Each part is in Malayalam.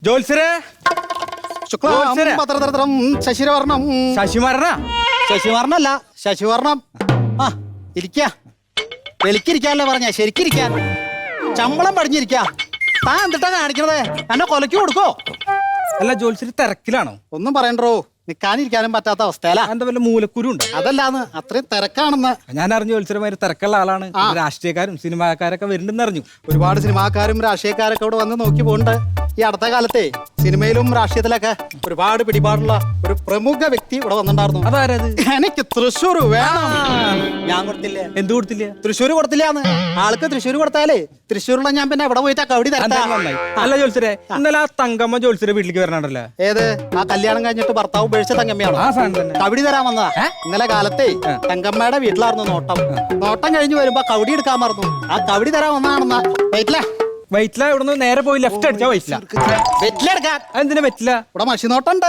ജോത്സരെ ശുക്ലം ശശിവർണം ശശിവർണല്ല ശശിവർണം. ആ ഇരിക്ക, വെളിക്കിരിക്കാനല്ലേ പറഞ്ഞ, ശരിക്കിരിക്കാൻ. ശമ്പളം പടിഞ്ഞിരിക്ക. താൻ എന്തിട്ടാ കാണിക്കണത്? എന്നെ കൊലക്ക് കൊടുക്കോ? അല്ല ജോത്സര് തിരക്കിലാണോ? ഒന്നും പറയണ്ടോ, നിക്കാനിരിക്കാനും പറ്റാത്ത അവസ്ഥയല്ല. എന്താ വല്ല മൂലക്കുരു ഉണ്ട്? അതല്ലാന്ന്, അത്രയും തിരക്കാണെന്ന് ഞാൻ അറിഞ്ഞു. ജോത്സരമാര് തിരക്കുള്ള ആളാണ്. രാഷ്ട്രീയക്കാരും സിനിമാക്കാരൊക്കെ വരുന്നുണ്ടെന്നറിഞ്ഞു. ഒരുപാട് സിനിമാക്കാരും രാഷ്ട്രീയക്കാരൊക്കെ ഇവിടെ വന്ന് നോക്കി പോണ്ട്. ഈ അടുത്ത കാലത്തെ സിനിമയിലും രാഷ്ട്രീയത്തിലൊക്കെ ഒരുപാട് പിടിപാടുള്ള ഒരു പ്രമുഖ വ്യക്തി ഇവിടെ വന്നിട്ടുണ്ടായിരുന്നു. അതാരത്? എനിക്ക് തൃശ്ശൂർ വേണം. ഞാൻ കൊടുത്തില്ലേ? എന്ത് കൊടുത്തില്ല? തൃശ്ശൂർ കൊടുത്തില്ലാന്ന്. ആൾക്ക് തൃശ്ശൂർ കൊടുത്താലേ തൃശ്ശൂരിലെ ഞാൻ പിന്നെ എവിടെ പോയിട്ടാ കവടി തരത്താ. അല്ല ജോത്സരെ, ഇന്നലെ ആ തങ്കമ്മ ജോത്സരെ വീട്ടിലേക്ക് വരണുണ്ടല്ലോ. ഏത്? ആ കല്യാണം കഴിഞ്ഞിട്ട് ഭർത്താവ് ഉപേക്ഷിച്ച തങ്കമ്മയാണോ? ആ സാധനം തന്നെ. കവടി തരാൻ വന്നതാ. ഇന്നലെ കാലത്തെ തങ്കമ്മയുടെ വീട്ടിലായിരുന്നു നോട്ടം. നോട്ടം കഴിഞ്ഞ് വരുമ്പോ കവടി എടുക്കാൻ മറന്നു. ആ കവടി തരാൻ വന്നതാണെന്നാ. വെയിറ്റില്ല വൈറ്റില ഇവിടുന്ന് നേരെ പോയി ലെഫ്റ്റ് അടിച്ചാ വൈറ്റില. വെറ്റിലെടുക്കാൻ എന്തിനാ വെറ്റില? ഇവിടെ മഷിനോട്ടുണ്ട്.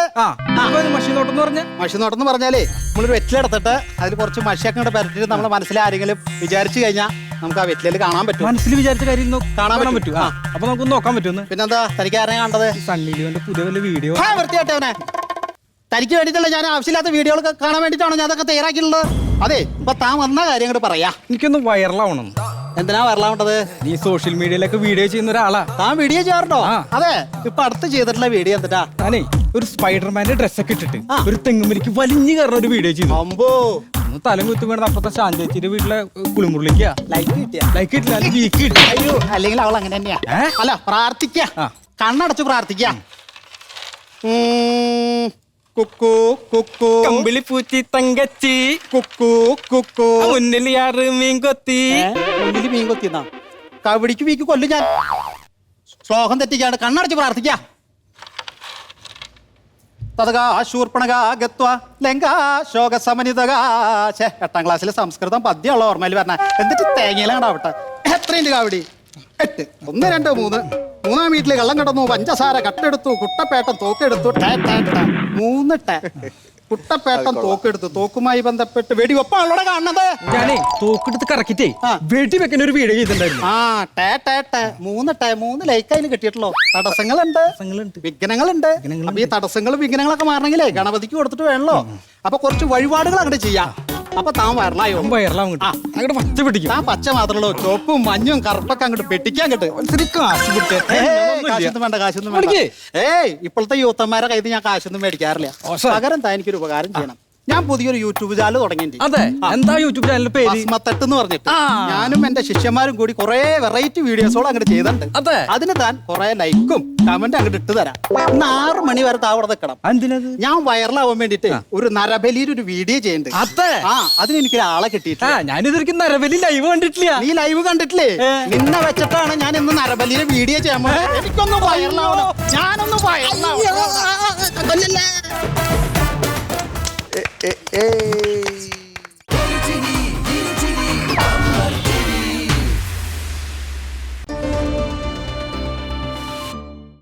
മഷീനോട്ടം എന്ന് പറഞ്ഞ മഷിനോട്ടം എന്ന് പറഞ്ഞാലേ നമ്മളൊരു വെറ്റിലെടുത്തിട്ട് അതിൽ കുറച്ച് മഷിയൊക്കെ ഇങ്ങോട്ട് പരട്ടിട്ട് നമ്മളെ മനസ്സിൽ ആരെങ്കിലും വിചാരിച്ചു കഴിഞ്ഞാൽ നമുക്ക് ആ വെറ്റിലയിൽ കാണാൻ പറ്റും. മനസ്സിൽ വിചാരിച്ച കാര്യം കാണാൻ പറ്റും. അപ്പൊ നമുക്ക് നോക്കാൻ പറ്റുമെന്ന്. പിന്നെന്താ, തനിക്ക് ആരെയും കണ്ടത്? സണ്ണി ലിയോന്റെ പുതിയ വല്ല വീഡിയോ. വൃത്തിയായിട്ടവനെ തനിക്ക് വേണ്ടിയിട്ടല്ല, ഞാൻ ആവശ്യമില്ലാത്ത വീഡിയോകളൊക്കെ കാണാൻ വേണ്ടിയിട്ടാണ് ഞാൻ അതൊക്കെ തയ്യാറാക്കിയിട്ടുള്ളത്. അതെ, ഇപ്പൊ താൻ വന്ന കാര്യം അങ്ങോട്ട് പറയാ. എനിക്കൊന്ന് വൈറലാവണം. എന്തിനാ വരലാവേണ്ടത്? നീ സോഷ്യൽ മീഡിയയിലൊക്കെ വീഡിയോ ചെയ്യുന്ന ഒരാളാ. താൻ വീഡിയോ ചെയ്യാറുണ്ടോ? അതെ, ഇപ്പൊ അടുത്ത് ചെയ്തിട്ടുള്ള വീഡിയോ എന്തിനാ? ഞാനേ ഒരു സ്പൈഡർമാന്റെ ഡ്രസ്സൊക്കെ ഇട്ടിട്ട് ഒരു തെങ്ങുമരിക്ക് വലിഞ്ഞു കയറുന്ന ഒരു വീഡിയോ ചെയ്തു. അമ്പോ, തലം കുത്തും വേണം. അപ്പുറത്തെ ശാന്തേച്ചിയുടെ വീട്ടിലെ കുളിമുറിലേക്കാ ലൈക്ക് കിട്ടിയ ലൈക്ക് കിട്ടില്ല, വീക്ക് കിട്ടി. അയ്യോ, അല്ലെങ്കിൽ അവൾ അങ്ങനെ തന്നെയാ. അല്ല, പ്രാർത്ഥിക്ക, കണ്ണടച്ച് പ്രാർത്ഥിക്ക. കുക്കു കുക്കു കമ്പിളി പൂച്ചി തങ്കച്ചി കുക്കു കുക്കു മുന്നിൽ യാറ് മീൻ കൊത്തി. മുന്നിൽ മീൻ കൊത്തിന്നാ കവിടിക്ക് വീക്ക് കൊല്ലും ഞാൻ. ശ്ലോകം തെറ്റിക്കാണ്, കണ്ണടച്ച് പ്രാർത്ഥിക്ക. എട്ടാം ക്ലാസ്സിലെ സംസ്കൃതം പദ്യമുള്ള ഓർമ്മയിൽ പറഞ്ഞ എന്നിട്ട് തേങ്ങയിലാണ്ടാവട്ടെ. എത്രയുണ്ട് കാവടി? 8 1 2 3. മൂന്നാം വീട്ടില് കള്ളം കിടന്നു, പഞ്ചസാര കട്ടെടുത്തു, കുട്ടപ്പേട്ടൻ തോക്കെടുത്തു. 3 കുട്ടപ്പേട്ടൻ തോക്കെടുത്തു. തോക്കുമായി ബന്ധപ്പെട്ട് വെടിവെപ്പാണല്ലോ കാണുന്നത്. ഞാനേ തോക്കെടുത്ത് കറക്കിട്ടേ വെടി വെക്കുന്ന ഒരു വീഡിയോ ചെയ്തിട്ടുണ്ടായിരുന്നു. 3 ലൈക്ക് അതിന് കിട്ടിയിട്ടുള്ളൂ. തടസ്സങ്ങളുണ്ട്, വിഘ്നങ്ങളുണ്ട്. അപ്പൊ ഈ തടസ്സങ്ങളും വിഘ്നങ്ങളൊക്കെ മാറണമെങ്കിലേ ഗണപതിക്ക് കൊടുത്തിട്ട് വേണല്ലോ. അപ്പൊ കുറച്ച് വഴിപാടുകൾ അങ്ങോട്ട് ചെയ്യാം. അപ്പൊ താൻ വയറലായോ? അങ്ങോട്ട് പച്ച പിടിക്കും. താൻ പച്ച മാത്രമല്ലോ, ചുവപ്പും മഞ്ഞും കറുപ്പൊക്കെ അങ്ങോട്ട് പെട്ടിക്കാൻ കിട്ടും. കാശൊന്നും വേണ്ട, കാശൊന്നും വേണ്ട. ഇപ്പോഴത്തെ യൂത്തന്മാരെ കയ്യിൽ ഞാൻ കാശൊന്നും മേടിക്കാറില്ല. പകരം താൻ എനിക്കൊരു ഉപകാരം ചെയ്യണം. ഞാൻ പുതിയൊരു യൂട്യൂബ് ചാനൽ തുടങ്ങിയിട്ടുണ്ട്. അതെ, എന്താ യൂട്യൂബ് ചാനലിന്റെ പേര്? ഭസ്മത്തട്ട് എന്ന് പറഞ്ഞിട്ട്. ഞാനും എന്റെ ശിഷ്യന്മാരും കൂടി കുറെ വെറൈറ്റി വീഡിയോസോട് അങ്ങോട്ട് ചെയ്തിട്ടുണ്ട്. അതിന് താൻ കുറെ ലൈക്കും കമന്റ് അങ്ങോട്ട് ഇട്ട് തരാം. ഇന്ന് 6 മണി വരെ താ അവിടെ നിൽക്കണം. ഞാൻ വൈറലാവാൻ വേണ്ടിട്ട് ഒരു നരബലിയിൽ ഒരു വീഡിയോ ചെയ്യുന്നുണ്ട്. അതിന് എനിക്കൊരു ആളെ കിട്ടിയിട്ടില്ല. ഞാനിതൊരിക്കും നരബലി ലൈവ് കണ്ടിട്ടില്ല. നീ ലൈവ് കണ്ടിട്ടില്ലേ? നിന്നെ വെച്ചിട്ടാണ് ഞാൻ ഇന്ന് നരബലിയിലെ വീഡിയോ ചെയ്യാൻ പോകുന്നത്. എനിക്കൊന്ന് വൈറലാവണം, ഞാനൊന്ന് വൈറലാവണം.